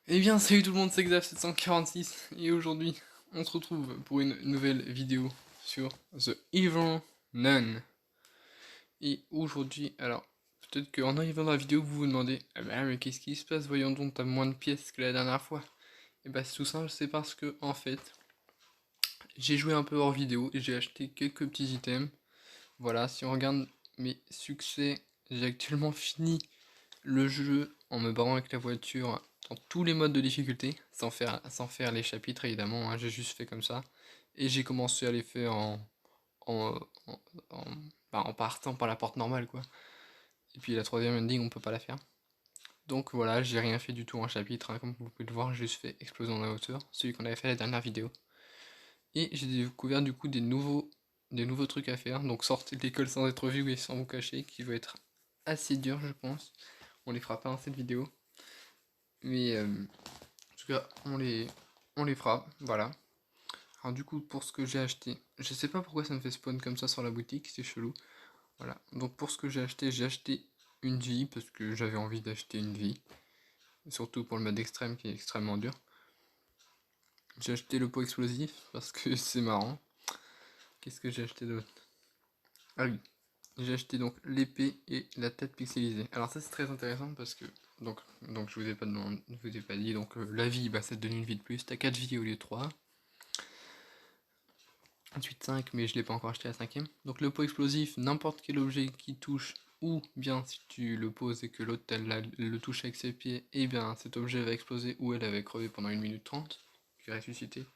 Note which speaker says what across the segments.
Speaker 1: Eh bien, salut tout le monde, c'est Xav746 et aujourd'hui, on se retrouve pour une nouvelle vidéo sur The Evil Nun. Et aujourd'hui, alors, peut-être qu'en arrivant dans la vidéo, vous vous demandez, ah bah mais qu'est-ce qui se passe? Voyons donc, t'as moins de pièces que la dernière fois. Et bah c'est tout simple, c'est parce que, en fait, j'ai joué un peu hors vidéo et j'ai acheté quelques petits items. Voilà, si on regarde mes succès, j'ai actuellement fini le jeu en me barrant avec la voiture dans tous les modes de difficulté, sans faire les chapitres évidemment, hein, j'ai juste fait comme ça. Et j'ai commencé à les faire en, en, en- en partant par la porte normale quoi. Et puis la troisième ending on peut pas la faire. Donc voilà, j'ai rien fait du tout en chapitre, hein, comme vous pouvez le voir, j'ai juste fait exploser en hauteur, celui qu'on avait fait la dernière vidéo. Et j'ai découvert du coup des nouveaux trucs à faire, donc sortez de l'école sans être vu et sans vous cacher, qui va être assez dur je pense. On les fera pas dans cette vidéo. Mais en tout cas, on les fera, voilà. Alors du coup, pour ce que j'ai acheté, je sais pas pourquoi ça me fait spawn comme ça sur la boutique, c'est chelou. Voilà, donc pour ce que j'ai acheté une vie, parce que j'avais envie d'acheter une vie. Surtout pour le mode extrême qui est extrêmement dur. J'ai acheté le pot explosif, parce que c'est marrant. Qu'est-ce que j'ai acheté d'autre? Ah oui, j'ai acheté donc l'épée et la tête pixelisée. Alors ça c'est très intéressant parce que donc je vous ai pas demandé, je vous ai pas dit donc la vie bah ça te donne une vie de plus, t'as 4 vies au lieu de 3. Ensuite 5 mais je l'ai pas encore acheté à 5ème. Donc le pot explosif, n'importe quel objet qui touche ou bien si tu le poses et que l'autre elle le touche avec ses pieds, et bien cet objet va exploser ou elle va crever pendant 1 minute 30, puis ressusciter.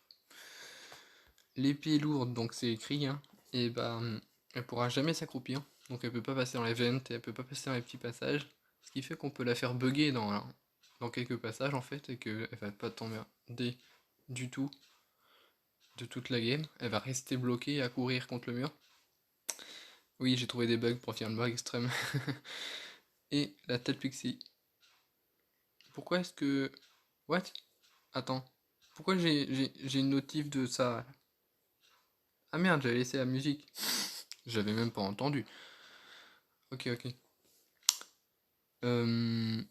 Speaker 1: L'épée lourde donc c'est écrit hein, et ben elle pourra jamais s'accroupir. Donc elle peut pas passer dans les ventes et elle peut pas passer dans les petits passages. Ce qui fait qu'on peut la faire bugger dans quelques passages en fait et qu'elle va pas tomber du tout de toute la game. Elle va rester bloquée à courir contre le mur. Oui, j'ai trouvé des bugs pour faire une bug extrême. Et la tête pixie. Pourquoi est-ce que... What? Attends. Pourquoi j'ai une notif de ça? Ah merde, j'avais laissé la musique. J'avais même pas entendu. Ok, ok. Euh,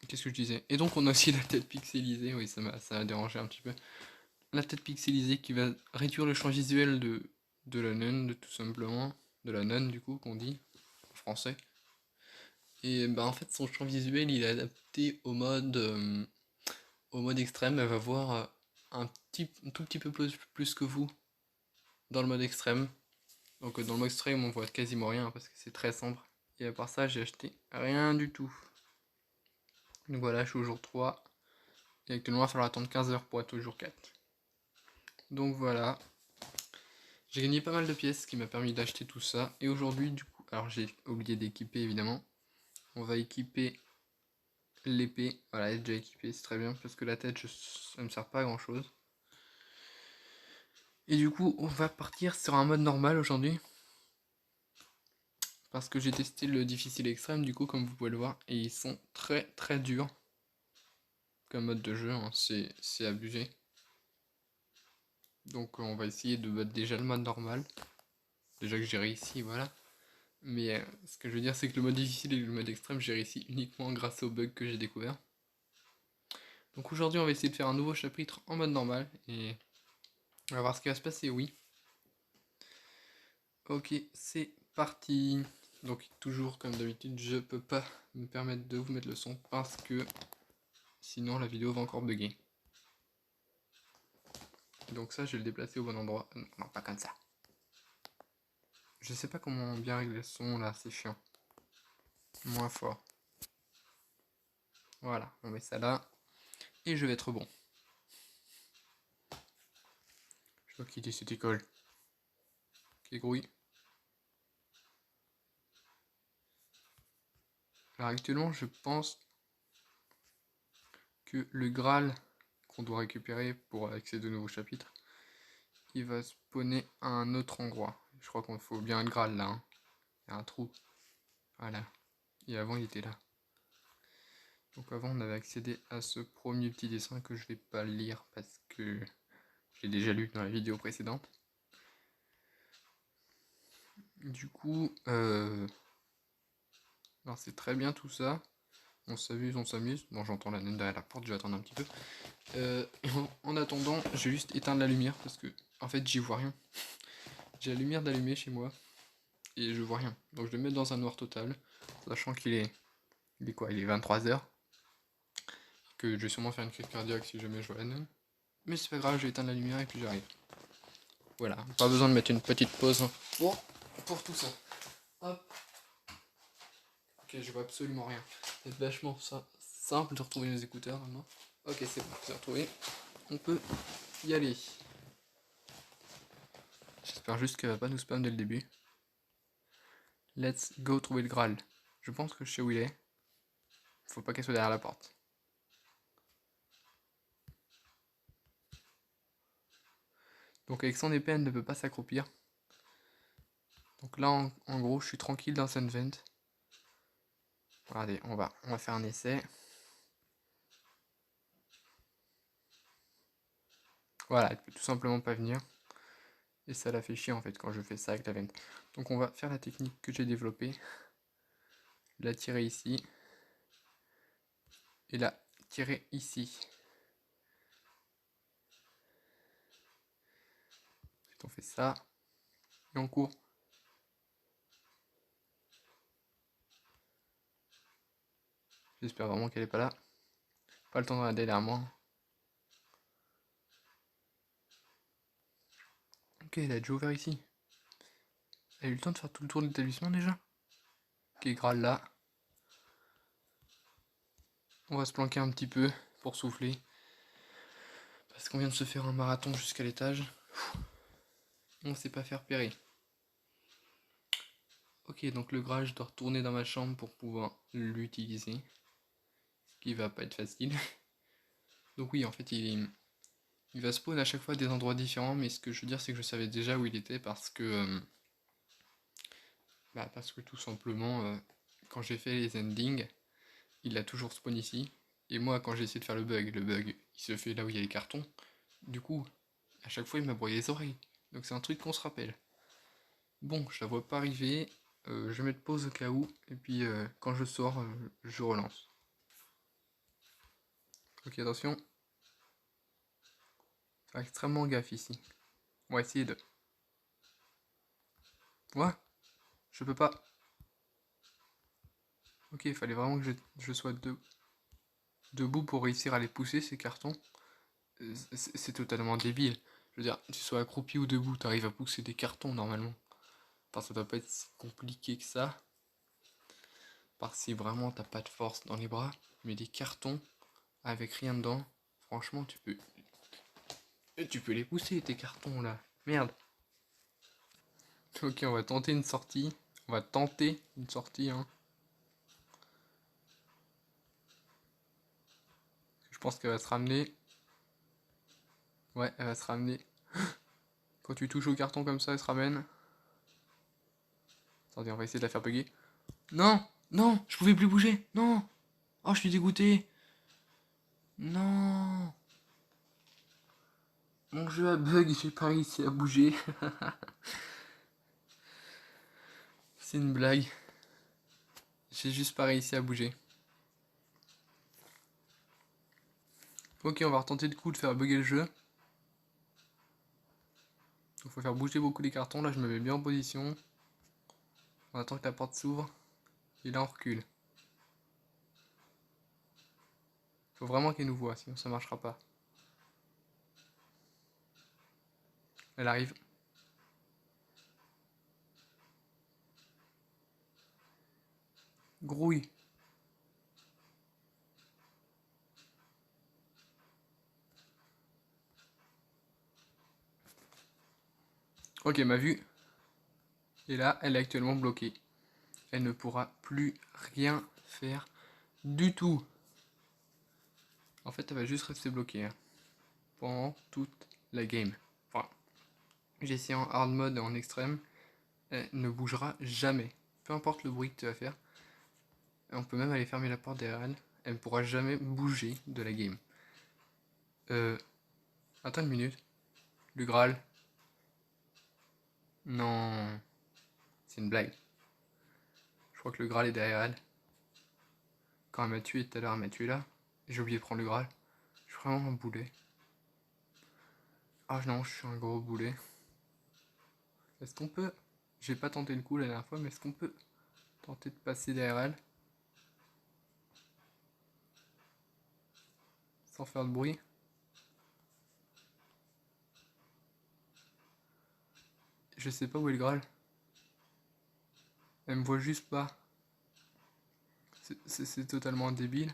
Speaker 1: Qu'est-ce que je disais? Et donc on a aussi la tête pixelisée, oui ça m'a dérangé un petit peu. La tête pixelisée qui va réduire le champ visuel de la nun, tout simplement. De la nun du coup qu'on dit en français. Et bah en fait son champ visuel il est adapté au mode extrême, elle va voir un tout petit peu plus que vous dans le mode extrême. Donc dans le mode extrême on voit quasiment rien parce que c'est très sombre. Et à part ça j'ai acheté rien du tout. Donc voilà, je suis au jour 3. Et actuellement il va falloir attendre 15 heures pour être au jour 4. Donc voilà. J'ai gagné pas mal de pièces, ce qui m'a permis d'acheter tout ça. Et aujourd'hui du coup, alors j'ai oublié d'équiper évidemment. On va équiper l'épée. Voilà, elle est déjà équipée, c'est très bien parce que la tête ça me sert pas à grand chose. Et du coup, on va partir sur un mode normal aujourd'hui. Parce que j'ai testé le difficile extrême, du coup, comme vous pouvez le voir. Et ils sont très très durs. Comme mode de jeu, hein, c'est abusé. Donc on va essayer de battre déjà le mode normal. Déjà que j'ai réussi, voilà. Mais ce que je veux dire, c'est que le mode difficile et le mode extrême, j'ai réussi uniquement grâce aux bugs que j'ai découvert. Donc aujourd'hui, on va essayer de faire un nouveau chapitre en mode normal. Et on va voir ce qui va se passer, oui. Ok, c'est parti. Donc toujours comme d'habitude, je peux pas me permettre de vous mettre le son parce que sinon la vidéo va encore bugger. Donc ça je vais le déplacer au bon endroit. Non, pas comme ça. Je sais pas comment bien régler le son là, c'est chiant. Moins fort. Voilà, on met ça là. Et je vais être bon. Je dois quitter cette école. Qui grouille. Alors actuellement je pense que le Graal qu'on doit récupérer pour accéder au nouveau chapitre, il va spawner à un autre endroit. Je crois qu'il faut bien un Graal là. Hein. Il y a un trou. Voilà. Et avant il était là. Donc avant on avait accédé à ce premier petit dessin que je vais pas lire parce que j'ai déjà lu dans la vidéo précédente. Du coup, c'est très bien tout ça. On s'amuse, on s'amuse. Bon, j'entends la naine derrière la porte, je vais attendre un petit peu. En attendant, je vais juste éteindre la lumière parce que, en fait, j'y vois rien. J'ai la lumière d'allumer chez moi et je vois rien. Donc je vais le mettre dans un noir total, sachant qu'il est... Il est quoi? Il est 23h. Que je vais sûrement faire une crise cardiaque si jamais je vois la naine. Mais c'est pas grave, je vais éteindre la lumière et puis j'arrive. Voilà, pas besoin de mettre une petite pause pour tout ça. Hop. Ok, je vois absolument rien. C'est vachement simple de retrouver mes écouteurs maintenant. Ok, c'est bon, c'est retrouvé. On peut y aller. J'espère juste qu'elle va pas nous spam dès le début. Let's go trouver le Graal. Je pense que je sais où il est. Faut pas qu'elle soit derrière la porte. Donc avec son épée, elle ne peut pas s'accroupir. Donc là, en gros, je suis tranquille dans Sunvent. Regardez, on va faire un essai. Voilà, elle peut tout simplement pas venir. Et ça la fait chier en fait quand je fais ça avec la vente. Donc on va faire la technique que j'ai développée. La tirer ici. Et la tirer ici. Ensuite on fait ça. Et on court. J'espère vraiment qu'elle est pas là. Pas le temps de regarder derrière moi. Ok, elle a déjà ouvert ici. Elle a eu le temps de faire tout le tour de l'établissement déjà. Ok, Graal là. On va se planquer un petit peu pour souffler. Parce qu'on vient de se faire un marathon jusqu'à l'étage. On sait pas faire périr. Ok, donc le Graal, je dois retourner dans ma chambre pour pouvoir l'utiliser. Ce qui va pas être facile. Donc oui, en fait, il va spawn à chaque fois à des endroits différents, mais ce que je veux dire, c'est que je savais déjà où il était parce que tout simplement, quand j'ai fait les endings, il a toujours spawn ici. Et moi, quand j'ai essayé de faire le bug, il se fait là où il y a les cartons. Du coup, à chaque fois, il m'a broyé les oreilles. Donc c'est un truc qu'on se rappelle. Bon, je la vois pas arriver. Je vais mettre pause au cas où. Et puis, quand je sors, je relance. Ok, attention. Faire extrêmement gaffe ici. On va essayer de... Ouais, je peux pas. Ok, il fallait vraiment que je sois debout pour réussir à les pousser, ces cartons. C'est totalement débile. Je veux dire, tu sois accroupi ou debout, t'arrives à pousser des cartons normalement. Enfin, ça doit pas être si compliqué que ça. Parce que si vraiment t'as pas de force dans les bras, mais des cartons avec rien dedans, franchement, tu peux les pousser, tes cartons là. Merde. Ok, on va tenter une sortie. On va tenter une sortie, hein. Je pense qu'elle va se ramener. Ouais, elle va se ramener. Quand tu touches au carton comme ça, elle se ramène. Attendez, on va essayer de la faire bugger. Non! Non! Je pouvais plus bouger! Non! Oh, je suis dégoûté! Non! Mon jeu a bug, j'ai pas réussi à bouger. C'est une blague. J'ai juste pas réussi à bouger. Ok, on va retenter de coup de faire bugger le jeu. Il faut faire bouger beaucoup les cartons. Là, je me mets bien en position. On attend que la porte s'ouvre. Et là, on recule. Faut vraiment qu'elle nous voit, sinon ça marchera pas. Elle arrive. Grouille. Ok, m'a vue. Et là, elle est actuellement bloquée. Elle ne pourra plus rien faire du tout. En fait, elle va juste rester bloquée, hein, pendant toute la game. Enfin, j'ai essayé en hard mode et en extrême. Elle ne bougera jamais. Peu importe le bruit que tu vas faire. On peut même aller fermer la porte derrière elle. Elle ne pourra jamais bouger de la game. Attends une minute. Le Graal. Non. C'est une blague. Je crois que le Graal est derrière elle. Quand elle m'a tué tout à l'heure, elle m'a tué là. J'ai oublié de prendre le Graal. Je suis vraiment un boulet. Ah non, je suis un gros boulet. Est-ce qu'on peut... J'ai pas tenté le coup la dernière fois, mais est-ce qu'on peut tenter de passer derrière elle sans faire de bruit? Je sais pas où est le Graal. Elle me voit juste pas. C'est totalement débile.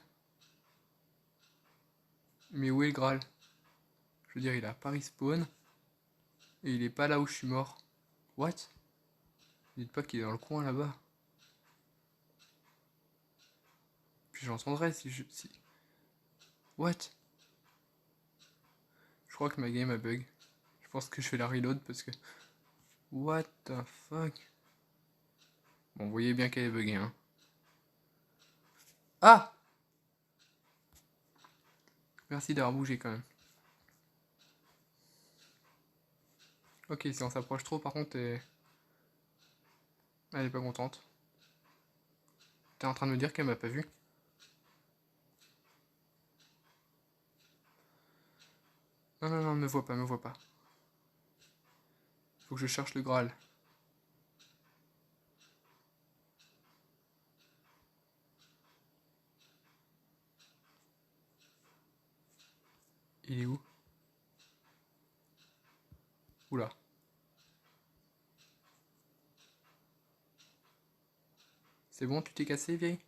Speaker 1: Mais où est le Graal? Je veux dire, il a pas respawn. Et il est pas là où je suis mort. What? Dites pas qu'il est dans le coin là-bas. Puis j'entendrai si je... Si... What? Je crois que ma game a bug. Je pense que je fais la reload parce que... What the fuck? Bon, vous voyez bien qu'elle est buggée, hein. Ah! Merci d'avoir bougé quand même. Ok, si on s'approche trop, par contre, elle est pas contente. T'es en train de me dire qu'elle m'a pas vu? Non, non, non, me vois pas, me vois pas. Faut que je cherche le Graal. Il est où? Oula. C'est bon, tu t'es cassé, vieille?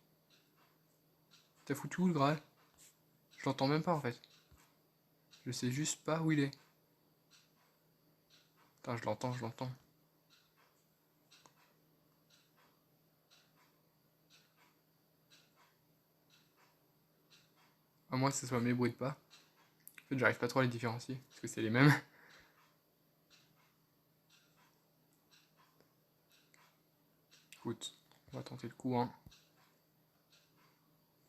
Speaker 1: T'as foutu où le Graal? Je l'entends même pas en fait. Je sais juste pas où il est. Putain, je l'entends, je l'entends. À moins que ce soit mes bruits de pas. En fait, j'arrive pas trop à les différencier, parce que c'est les mêmes. Écoute, on va tenter le coup, hein.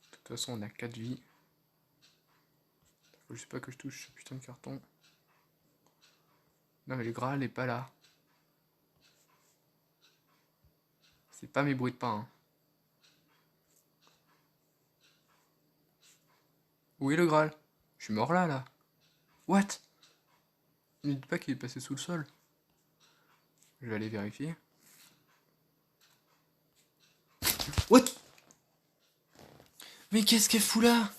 Speaker 1: De toute façon, on a 4 vies. Faut juste pas que je touche ce putain de carton. Non mais le Graal est pas là. C'est pas mes bruits de pas, hein. Où est le Graal? Je suis mort là, là. What? Ne dites pas qu'il est passé sous le sol. Je vais aller vérifier. What? Mais qu'est-ce qu'elle fout là?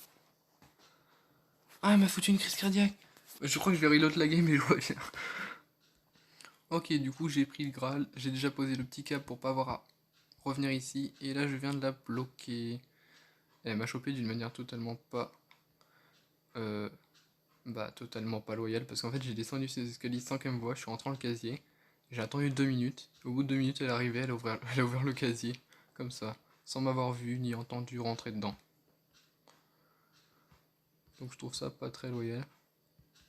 Speaker 1: Ah, elle m'a foutu une crise cardiaque. Je crois que je vais reload la game et je reviens. Ok, du coup, j'ai pris le Graal. J'ai déjà posé le petit câble pour pas avoir à revenir ici. Et là, je viens de la bloquer. Elle m'a chopé d'une manière totalement pas... totalement pas loyale. Parce qu'en fait, j'ai descendu ces escaliers sans qu'elle me voie. Je suis rentré dans le casier. J'ai attendu 2 minutes. Au bout de 2 minutes, elle est arrivée. Elle a ouvert le casier. Comme ça. Sans m'avoir vu ni entendu rentrer dedans. Donc je trouve ça pas très loyal.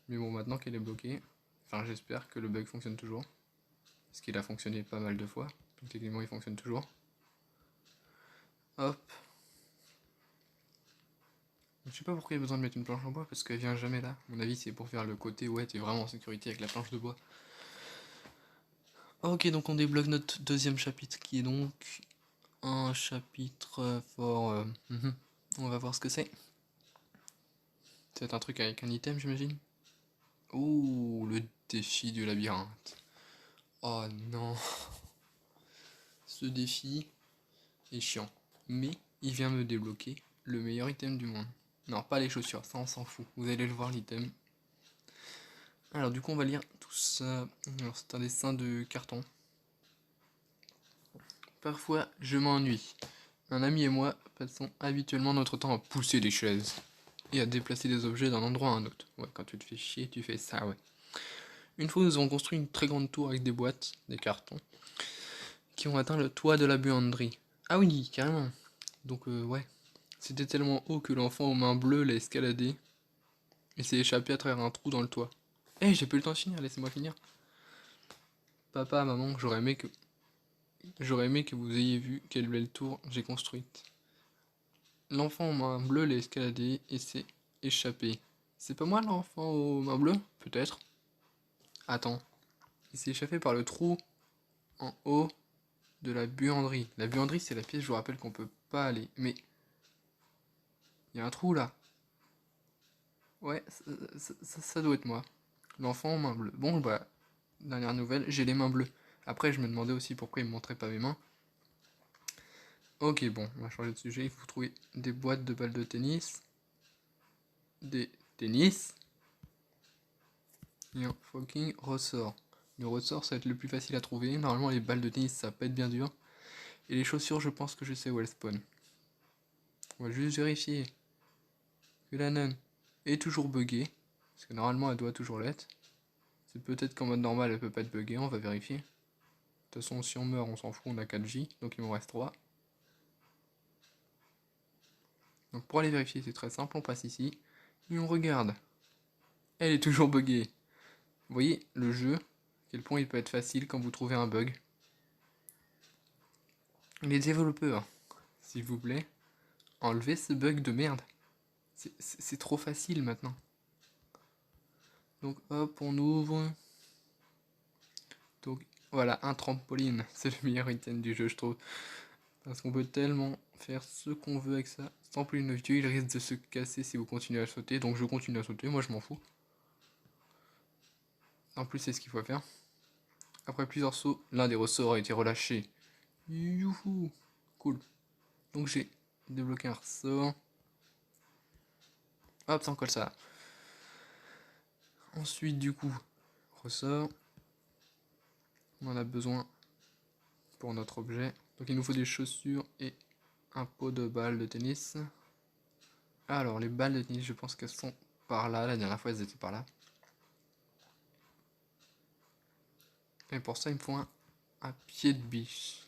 Speaker 1: Mais bon, maintenant qu'elle est bloquée, enfin j'espère que le bug fonctionne toujours. Parce qu'il a fonctionné pas mal de fois. Donc techniquement il fonctionne toujours. Hop. Je sais pas pourquoi il y a besoin de mettre une planche en bois, parce qu'elle vient jamais là. À mon avis c'est pour faire le côté où t'es vraiment en sécurité avec la planche de bois. Ok, donc on débloque notre deuxième chapitre qui est donc un chapitre fort... On va voir ce que c'est. C'est un truc avec un item j'imagine. Ouh, le défi du labyrinthe. Oh non. Ce défi est chiant. Mais il vient me débloquer le meilleur item du monde. Non, pas les chaussures, ça on s'en fout. Vous allez le voir l'item. Alors du coup on va lire tout ça. Alors c'est un dessin de carton. Parfois je m'ennuie. Un ami et moi passons habituellement notre temps à pousser des chaises et à déplacer des objets d'un endroit à un autre. Ouais, quand tu te fais chier, tu fais ça, ouais. Une fois nous avons construit une très grande tour avec des boîtes, des cartons, qui ont atteint le toit de la buanderie. Ah oui, carrément. Donc ouais. C'était tellement haut que l'enfant aux mains bleues l'a escaladé et s'est échappé à travers un trou dans le toit. Eh, j'ai plus le temps de finir, laissez-moi finir. Papa, maman, j'aurais aimé que vous ayez vu quelle belle tour j'ai construite. L'enfant aux mains bleues l'a escaladé et s'est échappé. C'est pas moi l'enfant aux mains bleues? Peut-être. Attends. Il s'est échappé par le trou en haut de la buanderie. La buanderie, c'est la pièce, je vous rappelle qu'on peut pas aller. Mais Il y a un trou là. Ouais, ça doit être moi. L'enfant aux mains bleues. Bon, bah, dernière nouvelle, j'ai les mains bleues. Après, je me demandais aussi pourquoi il me montrait pas mes mains. Ok, bon, on va changer de sujet. Il faut trouver des boîtes de balles de tennis. Des tennis. Et un fucking ressort. Le ressort, ça va être le plus facile à trouver. Normalement, les balles de tennis, ça va pas être bien dur. Et les chaussures, je pense que je sais où elles spawn. On va juste vérifier que la nonne est toujours buggée. Parce que normalement, elle doit toujours l'être. C'est peut-être qu'en mode normal, elle peut pas être buggée. On va vérifier. De toute façon, si on meurt, on s'en fout. On a 4J. Donc, il m'en reste 3. Donc, pour aller vérifier, c'est très simple. On passe ici. Et on regarde. Elle est toujours buggée. Vous voyez, le jeu, à quel point il peut être facile quand vous trouvez un bug. Les développeurs, s'il vous plaît, enlevez ce bug de merde. C'est trop facile maintenant. Donc hop, on ouvre. Donc voilà, un trampoline. C'est le meilleur item du jeu, je trouve. Parce qu'on peut tellement faire ce qu'on veut avec ça. Ce trampoline vieux, il risque de se casser si vous continuez à sauter. Donc je continue à sauter, moi je m'en fous. En plus, c'est ce qu'il faut faire. Après plusieurs sauts, l'un des ressorts a été relâché. Youhou, cool. Donc j'ai débloqué un ressort. Hop, ça en colle ça. Ensuite, du coup, ressort. On en a besoin pour notre objet. Donc il nous faut des chaussures et un pot de balles de tennis. Alors, les balles de tennis, je pense qu'elles sont par là. La dernière fois, elles étaient par là. Et pour ça, il me faut un pied de biche.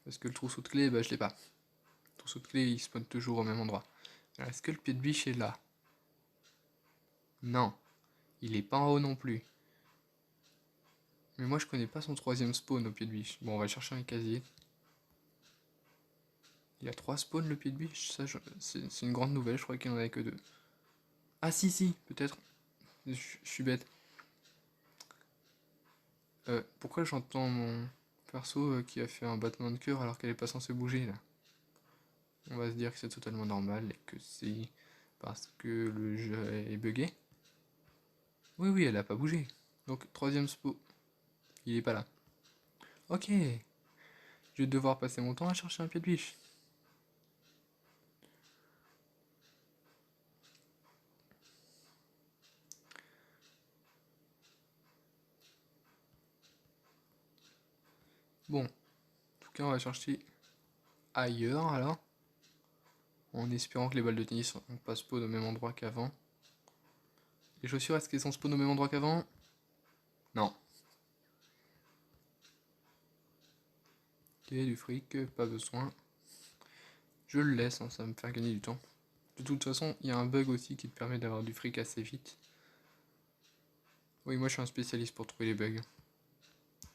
Speaker 1: Parce que le trousseau de clé, bah, je l'ai pas. Le trousseau de clé, il spawn toujours au même endroit. Alors, est-ce que le pied de biche est là? Non. Il est pas en haut non plus. Mais moi, je connais pas son troisième spawn au pied de biche. Bon, on va chercher un casier. Il y a 3 spawns le pied de biche. Ça, c'est une grande nouvelle. Je crois qu'il n'y en avait que 2. Ah, si, peut-être. Je suis bête. Pourquoi j'entends mon perso qui a fait un battement de cœur alors qu'elle est pas censée bouger là? On va se dire que c'est totalement normal et que c'est parce que le jeu est buggé. Oui, elle a pas bougé. Donc, troisième spot. Il est pas là. Ok. Je vais devoir passer mon temps à chercher un pied de biche. Bon. En tout cas, on va chercher ailleurs alors. En espérant que les balles de tennis n'ont pas spawn au même endroit qu'avant. Les chaussures, est-ce qu'elles sont spawn au même endroit qu'avant? Non. Ok, du fric, pas besoin. Je le laisse, hein, ça va me faire gagner du temps. De toute façon, il y a un bug aussi qui te permet d'avoir du fric assez vite. Oui, moi je suis un spécialiste pour trouver les bugs.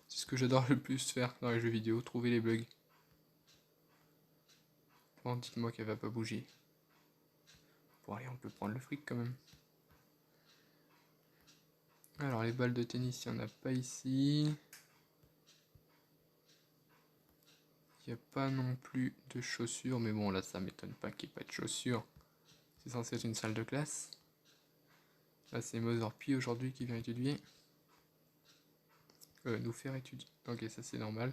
Speaker 1: C'est ce que j'adore le plus faire dans les jeux vidéo, trouver les bugs. Bon, dites-moi qu'elle va pas bouger. Bon, allez, on peut prendre le fric quand même. Alors, les balles de tennis, il n'y en a pas ici. Il n'y a pas non plus de chaussures, mais bon, là, ça m'étonne pas qu'il n'y ait pas de chaussures. C'est censé être une salle de classe. Là, c'est Mother P aujourd'hui qui vient étudier. Nous faire étudier. Ok, ça c'est normal.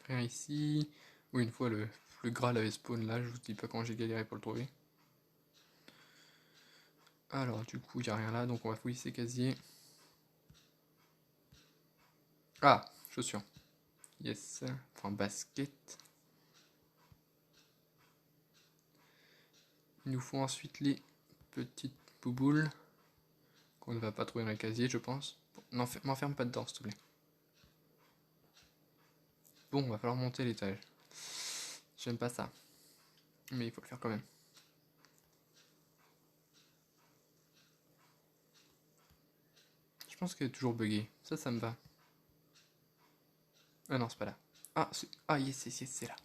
Speaker 1: Rien ici. Oui, une fois le Graal avait spawn là, je vous dis pas quand j'ai galéré pour le trouver. Alors, du coup, il n'y a rien là, donc on va fouiller ces casiers. Ah, chaussures. Yes. Enfin, basket. Il nous faut ensuite les petites bouboules qu'on ne va pas trouver dans les casiers, je pense. M'enferme pas dedans, s'il te plaît. Bon, va falloir monter l'étage. J'aime pas ça. Mais il faut le faire quand même. Je pense qu'elle est toujours buggée. Ça me va. Ah non, c'est pas là. Ah, yes, c'est là.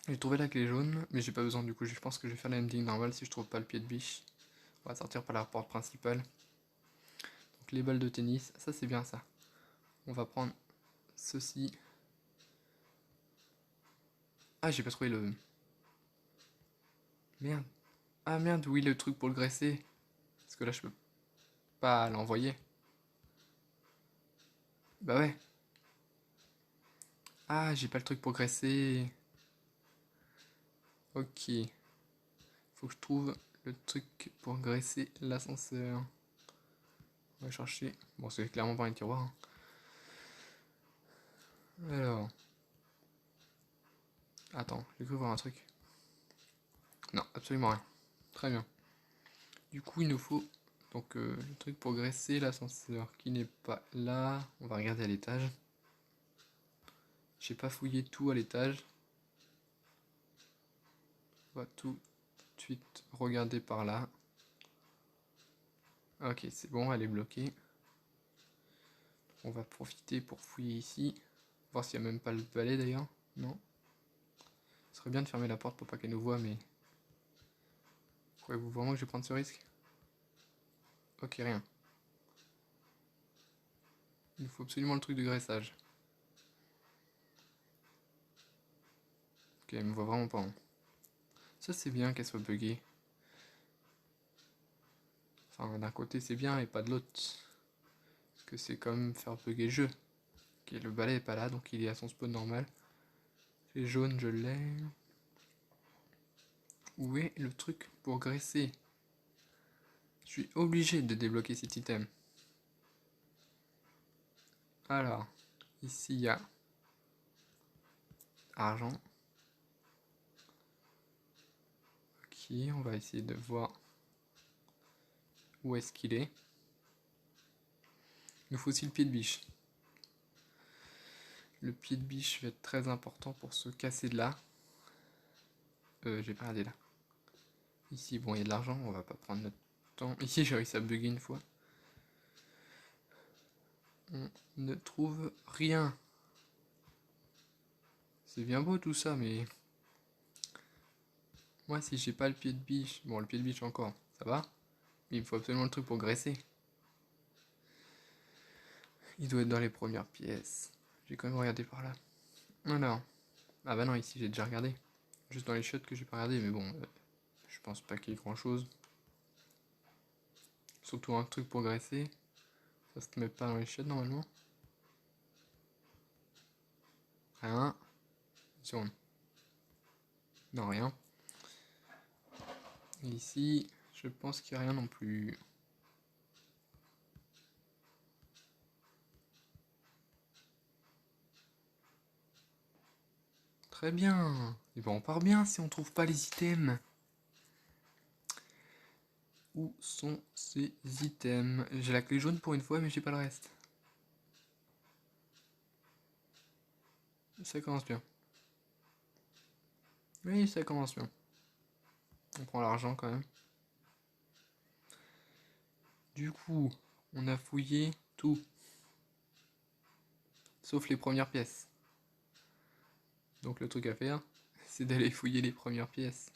Speaker 1: J'ai trouvé la clé jaune, mais j'ai pas besoin du coup. Je pense que je vais faire l'ending normal si je trouve pas le pied de biche. On va sortir par la porte principale. Donc les balles de tennis, ça c'est bien ça. On va prendre ceci. Ah, j'ai pas trouvé le... Merde. Ah merde, oui, le truc pour le graisser. Parce que là, je peux pas l'envoyer. Bah ouais. Ah, j'ai pas le truc pour graisser. Ok. Faut que je trouve le truc pour graisser l'ascenseur. On va chercher. Bon, c'est clairement pas un tiroir. Hein. Alors. Attends, j'ai cru voir un truc. Non, absolument rien. Très bien. Du coup, il nous faut donc le truc pour graisser l'ascenseur qui n'est pas là. On va regarder à l'étage. J'ai pas fouillé tout à l'étage. On va tout de suite regarder par là. Ok, c'est bon, elle est bloquée. On va profiter pour fouiller ici. Voir s'il n'y a même pas le balai d'ailleurs. Non. Ce serait bien de fermer la porte pour pas qu'elle nous voie, mais... Croyez-vous vraiment que je vais prendre ce risque? Ok, rien. Il nous faut absolument le truc de graissage. Ok, elle me voit vraiment pas. Hein. Ça c'est bien qu'elle soit buggée. Enfin, d'un côté c'est bien et pas de l'autre. Parce que c'est comme faire bugger le jeu. Ok, le balai est pas là, donc il est à son spawn normal. C'est jaune, je l'ai. Où est le truc pour graisser? Je suis obligé de débloquer cet item. Alors, ici il y a argent. Ok, on va essayer de voir où est-ce qu'il est. Il nous faut aussi le pied de biche. Le pied de biche va être très important pour se casser de là. J'ai pas regardé là. Ici, bon, il y a de l'argent, on va pas prendre notre temps. Ici, j'ai réussi à bugger une fois. On ne trouve rien. C'est bien beau tout ça, mais... Moi, si j'ai pas le pied de biche... Bon, le pied de biche encore, ça va. Mais il me faut absolument le truc pour graisser. Il doit être dans les premières pièces. J'ai quand même regardé par là. Alors. Ah bah non, ici, j'ai déjà regardé. Juste dans les shots que j'ai pas regardé, mais bon... je pense pas qu'il y ait grand chose. Surtout un truc pour graisser. Ça se met pas dans les shots normalement. Rien. Seconde. Non, rien. Et ici, je pense qu'il n'y a rien non plus. Très bien. Et ben on part bien si on trouve pas les items. Où sont ces items? J'ai la clé jaune pour une fois, mais j'ai pas le reste. Ça commence bien. Oui, ça commence bien. On prend l'argent quand même. Du coup, on a fouillé tout. Sauf les premières pièces. Donc le truc à faire, c'est d'aller fouiller les premières pièces.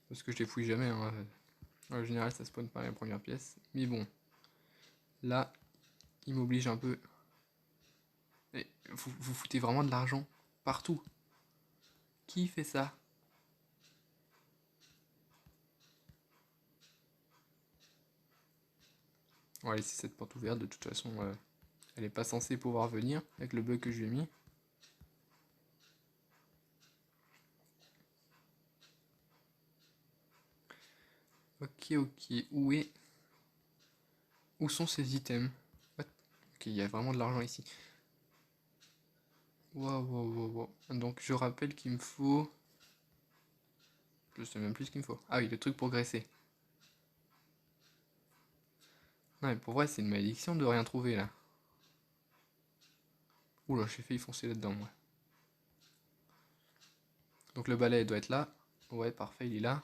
Speaker 1: Parce que je les fouille jamais. Hein. En général, ça spawn pas les premières pièces. Mais bon, là, il m'oblige un peu. Et vous foutez vraiment de l'argent partout. Qui fait ça? On va laisser cette porte ouverte. De toute façon, elle est pas censée pouvoir venir avec le bug que je lui ai mis. Ok, ok. Où sont ces items? What? Ok, il y a vraiment de l'argent ici. Waouh, waouh, waouh, waouh. Donc je rappelle qu'il me faut... Je sais même plus ce qu'il me faut. Ah oui, le truc pour graisser. Non mais pour vrai, c'est une malédiction de rien trouver là. Oula, j'ai failli foncer là-dedans moi. Donc le balai doit être là. Ouais, parfait, il est là.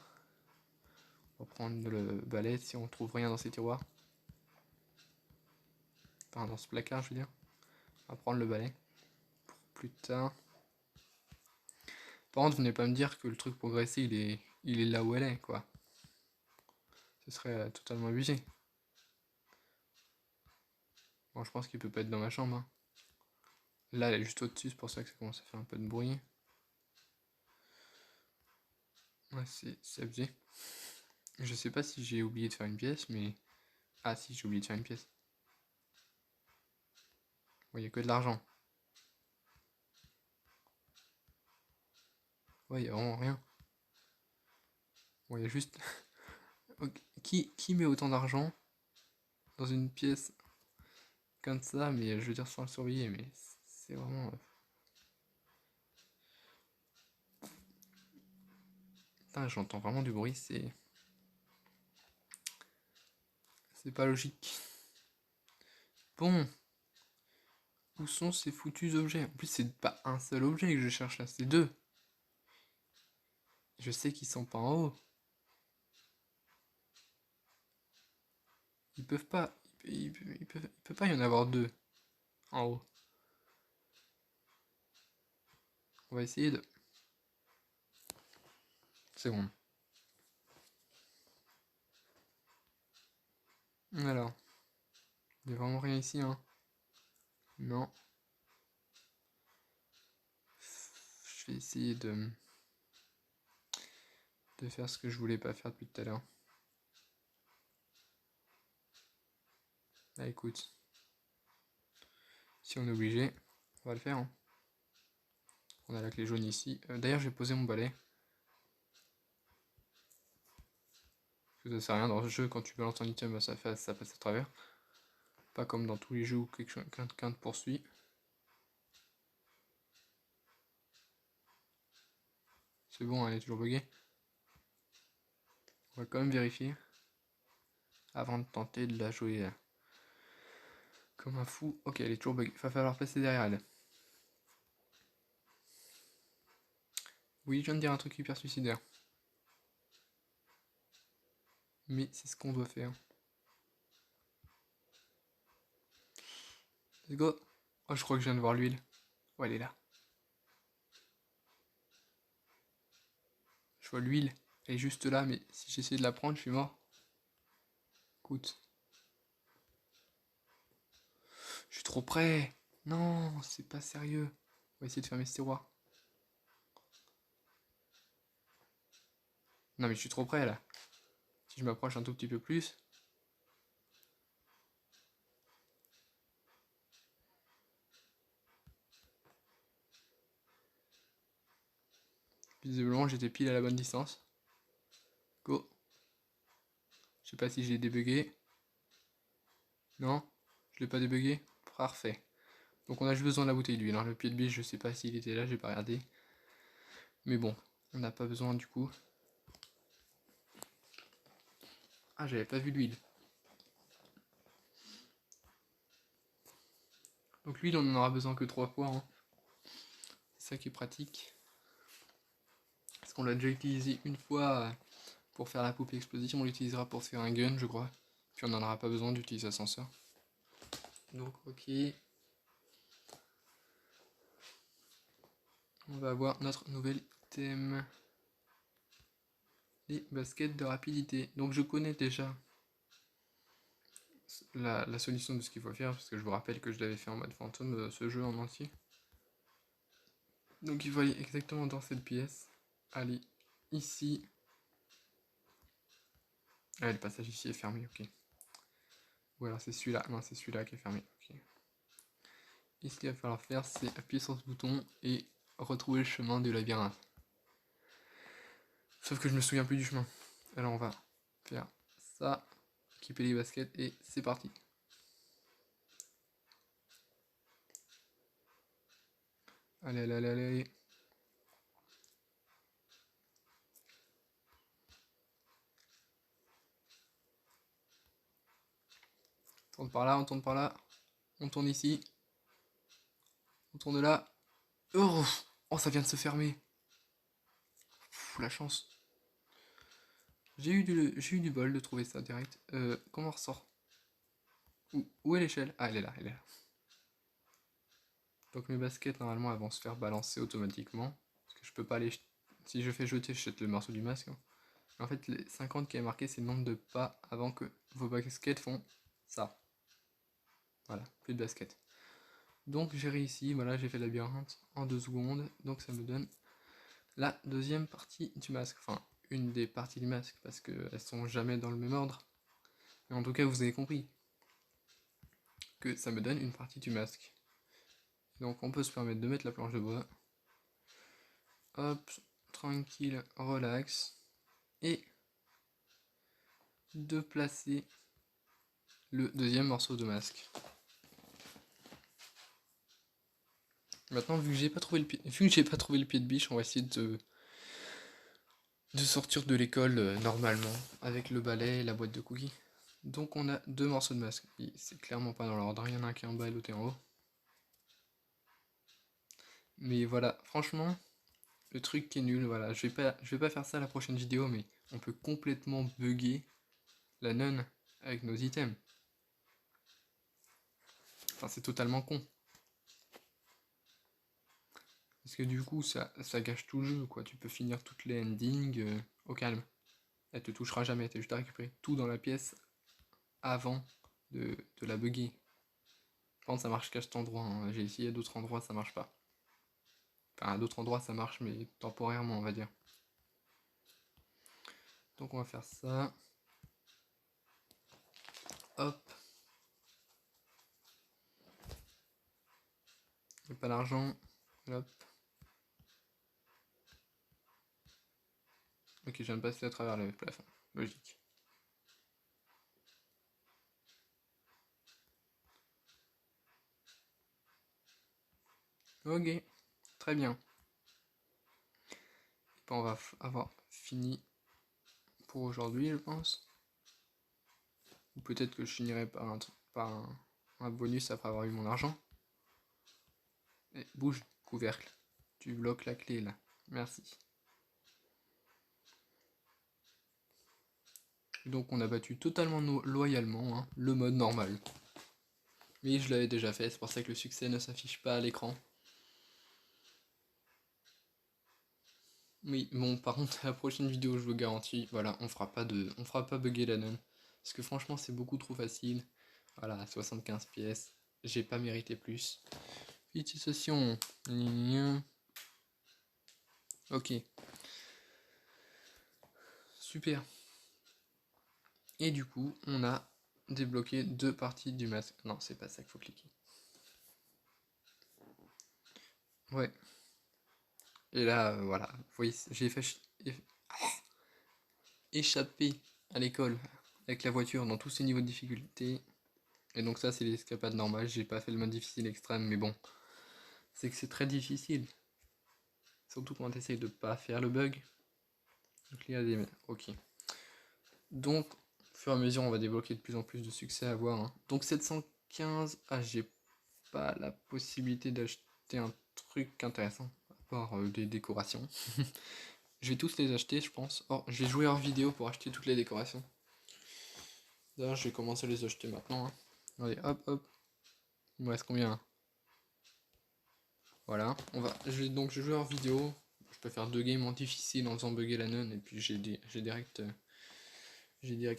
Speaker 1: On va prendre le balai si on trouve rien dans ces tiroirs. Enfin, dans ce placard, je veux dire. On va prendre le balai. Pour plus tard. Par contre, venez pas me dire que le truc pour graisser, il est là où elle est, quoi. Ce serait totalement abusé. Bon, je pense qu'il peut pas être dans ma chambre. Hein. Là, elle est juste au-dessus, c'est pour ça que ça commence à faire un peu de bruit. Ouais, c'est abusé. Je sais pas si j'ai oublié de faire une pièce, mais... Ah si, j'ai oublié de faire une pièce. Ouais, y a que de l'argent. Ouais, y a vraiment rien. Ouais, y a juste... Ok, qui met autant d'argent dans une pièce comme ça, mais je veux dire sans le surveiller, mais c'est vraiment... Putain, j'entends vraiment du bruit, c'est pas logique. Bon, où sont ces foutus objets? En plus, c'est pas un seul objet que je cherche là, c'est deux. Je sais qu'ils sont pas en haut. Ils peuvent pas... il peut pas y en avoir deux en haut. On va essayer de... C'est bon. Alors, il n'y a vraiment rien ici, hein. Non. Je vais essayer de faire ce que je voulais pas faire depuis tout à l'heure. Ah, écoute. Si on est obligé, on va le faire, hein. On a la clé jaune ici. D'ailleurs, j'ai posé mon balai. Parce que ça sert à rien dans ce jeu, quand tu balances un item, bah, ça passe à travers. Pas comme dans tous les jeux où quelqu'un te poursuit. C'est bon, elle est toujours buggée. On va quand même vérifier. Avant de tenter de la jouer comme un fou. Ok, elle est toujours buggée. Va falloir passer derrière elle. Oui, je viens de dire un truc hyper suicidaire. Mais c'est ce qu'on doit faire. Let's go. Oh, je crois que je viens de voir l'huile. Ouais, elle est là. Je vois l'huile. Elle est juste là, mais si j'essaie de la prendre, je suis mort. Écoute. Je suis trop près. Non, c'est pas sérieux. On va essayer de fermer ce tiroir. Non, mais je suis trop près là. Si je m'approche un tout petit peu plus. Visiblement, j'étais pile à la bonne distance. Go. Je sais pas si j'ai débugué. Non, je l'ai pas débugué. Parfait. Donc on a juste besoin de la bouteille d'huile. Le pied de biche, je sais pas s'il était là, j'ai pas regardé. Mais bon, on n'a pas besoin du coup. Ah, j'avais pas vu l'huile. Donc l'huile, on en aura besoin que 3 fois, hein. C'est ça qui est pratique. Parce qu'on l'a déjà utilisé une fois pour faire la poupée explosive. On l'utilisera pour faire un gun, je crois. Puis on n'en aura pas besoin d'utiliser l'ascenseur. Donc ok. On va avoir notre nouvel item. Les baskets de rapidité. Donc je connais déjà la solution de ce qu'il faut faire, parce que je vous rappelle que je l'avais fait en mode fantôme, ce jeu en entier. Donc il faut aller exactement dans cette pièce. Aller ici. Ah, le passage ici est fermé, ok. Ou alors c'est celui-là. Non, c'est celui-là qui est fermé, ok. Et ce qu'il va falloir faire, c'est appuyer sur ce bouton et retrouver le chemin du labyrinthe. Sauf que je me souviens plus du chemin. Alors on va faire ça, équiper les baskets et c'est parti. Allez, allez, allez, allez. On tourne par là, on tourne par là. On tourne ici. On tourne là. Oh, oh, ça vient de se fermer. Pff, la chance. J'ai eu du bol de trouver ça direct. Comment on ressort? Où est l'échelle? Ah, elle est là, elle est là. Donc mes baskets, normalement, elles vont se faire balancer automatiquement. Parce que je peux pas les... Si je fais jeter, je jette le morceau du masque, hein. En fait, les 50 qui est marqué, c'est le nombre de pas avant que vos baskets font ça. Voilà, plus de baskets. Donc j'ai réussi, voilà, j'ai fait le labyrinthe en 2 secondes. Donc ça me donne la deuxième partie du masque. Enfin, une des parties du masque parce qu'elles sont jamais dans le même ordre. Mais en tout cas, vous avez compris que ça me donne une partie du masque. Donc on peut se permettre de mettre la planche de bois. Hop, tranquille, relax. Et de placer le deuxième morceau de masque. Maintenant, vu que j'ai pas trouvé le pied de biche, on va essayer de sortir de l'école normalement avec le balai et la boîte de cookies. Donc on a deux morceaux de masque. C'est clairement pas dans l'ordre, il y en a un qui est en bas et l'autre est en haut. Mais voilà, franchement, le truc qui est nul, voilà, je vais pas faire ça la prochaine vidéo, mais on peut complètement bugger la nonne avec nos items. Enfin, c'est totalement con. Parce que du coup, ça gâche tout le jeu, quoi. Tu peux finir toutes les endings au calme. Elle te touchera jamais, t'as juste à récupérer tout dans la pièce avant de la bugger. Par contre, ça marche qu'à cet endroit, hein. J'ai essayé à d'autres endroits, ça marche pas. Enfin, à d'autres endroits, ça marche, mais temporairement, on va dire. Donc, on va faire ça. Hop. J'ai pas d'argent. Hop. Ok, je viens de passer à travers le plafond. Logique. Ok, très bien. Bon, on va avoir fini pour aujourd'hui, je pense. Ou peut-être que je finirai par un bonus après avoir eu mon argent. Et bouge, couvercle. Tu bloques la clé là. Merci. Donc on a battu totalement loyalement hein, le mode normal. Mais je l'avais déjà fait, c'est pour ça que le succès ne s'affiche pas à l'écran. Oui, bon, par contre, la prochaine vidéo, je vous garantis, voilà, on fera pas bugger la nonne. Parce que franchement, c'est beaucoup trop facile. Voilà, 75 pièces. J'ai pas mérité plus. Félicitations. Ok. Super. Et du coup, on a débloqué deux parties du masque. Non, c'est pas ça qu'il faut cliquer. Ouais. Et là, voilà. Vous voyez, j'ai fait échapper à l'école avec la voiture dans tous ces niveaux de difficulté. Et donc ça, c'est l'escapade normale. J'ai pas fait le mode difficile extrême, mais bon. C'est que c'est très difficile. Surtout quand tu essayes de pas faire le bug. Donc il y a des... Ok. Donc, au fur et à mesure, on va débloquer de plus en plus de succès à avoir. Hein. Donc 715, ah j'ai pas la possibilité d'acheter un truc intéressant, à part des décorations. Je vais tous les acheter, je pense. Oh, je vais jouer hors vidéo pour acheter toutes les décorations. D'ailleurs, je vais commencer à les acheter maintenant. Hein. Allez, hop, hop. Il me reste combien hein. Voilà, je vais jouer hors vidéo. Je peux faire deux games en difficile en faisant bugger la nonne, et puis j'ai direct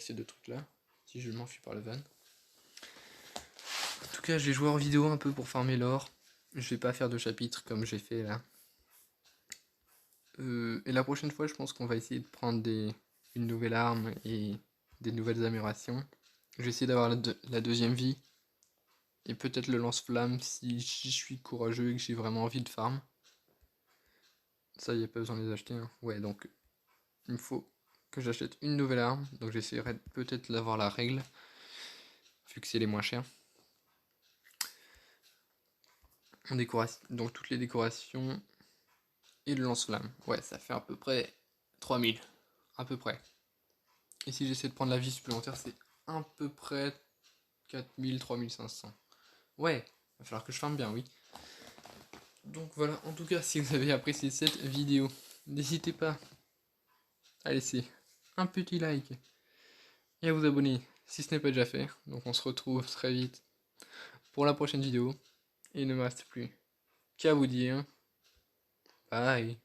Speaker 1: ces deux trucs là. Si je m'enfuis par le van. En tout cas, je vais jouer hors vidéo un peu pour farmer l'or. Je vais pas faire de chapitre comme j'ai fait là. Et la prochaine fois, je pense qu'on va essayer de prendre une nouvelle arme et des nouvelles améliorations. Je vais essayer d'avoir la deuxième vie. Et peut-être le lance-flamme si je suis courageux et que j'ai vraiment envie de farm. Ça, y a pas besoin de les acheter. Hein. Ouais, donc il me faut que j'achète une nouvelle arme. Donc j'essaierai peut-être d'avoir la règle. Vu que c'est les moins chers. Donc toutes les décorations. Et le lance-flamme. Ouais, ça fait à peu près 3000. À peu près. Et si j'essaie de prendre la vie supplémentaire, c'est à peu près 4000, 3500. Ouais, il va falloir que je farme bien, oui. Donc voilà, en tout cas, si vous avez apprécié cette vidéo, n'hésitez pas à laisser un petit like et à vous abonner si ce n'est pas déjà fait. Donc on se retrouve très vite pour la prochaine vidéo. Et il ne me reste plus qu'à vous dire bye.